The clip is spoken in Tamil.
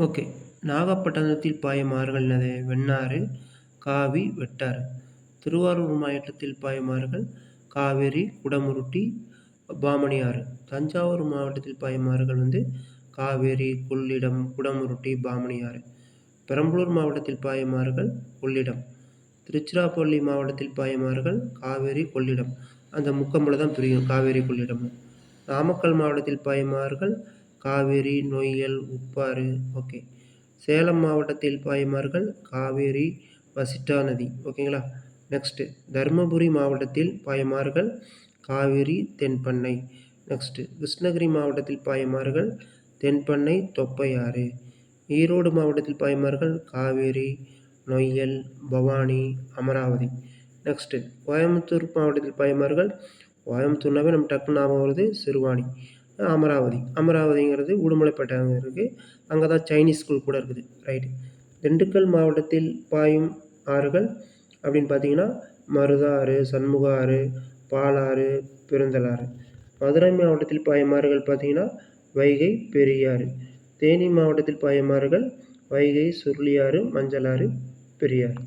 ஓகே. நாகப்பட்டினத்தில் பாயும் ஆறுகள் என்னது? வெண்ணாறு, காவி, வெட்டாறு. திருவாரூர் மாவட்டத்தில் பாயும் ஆறுகள் காவேரி, குடமுருட்டி, பாமணி ஆறு. தஞ்சாவூர் மாவட்டத்தில் பாயும் ஆறுகள் காவேரி, கொள்ளிடம், குடமுருட்டி, பாமணி ஆறு. பெரம்பலூர் மாவட்டத்தில் பாயும் ஆறுகள் கொள்ளிடம். திருச்சிராப்பள்ளி மாவட்டத்தில் பாயும் ஆறுகள் காவேரி, கொள்ளிடம். அந்த முக்கம்பில் தான் பிரியும் காவேரி, கொள்ளிடம். நாமக்கல் மாவட்டத்தில் பாயும் ஆறுகள் காவேரி, நொய்யல், உப்பாறு. ஓகே. சேலம் மாவட்டத்தில் பாயும் ஆறுகள் காவேரி, வசிட்டா நதி. ஓகேங்களா. நெக்ஸ்ட்டு தருமபுரி மாவட்டத்தில் பாயும் ஆறுகள் காவேரி, தென்பண்ணை. நெக்ஸ்ட்டு கிருஷ்ணகிரி மாவட்டத்தில் பாயும் ஆறுகள் தென்பண்ணை, தொப்பையாறு. ஈரோடு மாவட்டத்தில் பாயும் ஆறுகள் காவேரி, நொய்யல், பவானி, அமராவதி. நெக்ஸ்ட்டு கோயம்புத்தூர் மாவட்டத்தில் பாயும் ஆறுகள் கோயம்புத்தூர்னாவே நம்ம டக்குன்னு ஞாபகம் வருது சிறுவாணி, அமராவதி. அமராவதிங்கிறது உடுமலைப்பேட்டை அங்கே இருக்குது. அங்கே தான் சைனீஸ் ஸ்கூல் கூட இருக்குது. ரைட்டு. திண்டுக்கல் மாவட்டத்தில் பாயும் ஆறுகள் அப்படின்னு பார்த்தீங்கன்னா மருதாறு, சண்முக ஆறு, பாலாறு, பெருந்தலாறு. மதுரை மாவட்டத்தில் பாயும் ஆறுகள் பார்த்தீங்கன்னா வைகை, பெரியாறு. தேனி மாவட்டத்தில் பாயும் ஆறுகள் வைகை, சுருளியாறு, மஞ்சளாறு, பெரியாறு.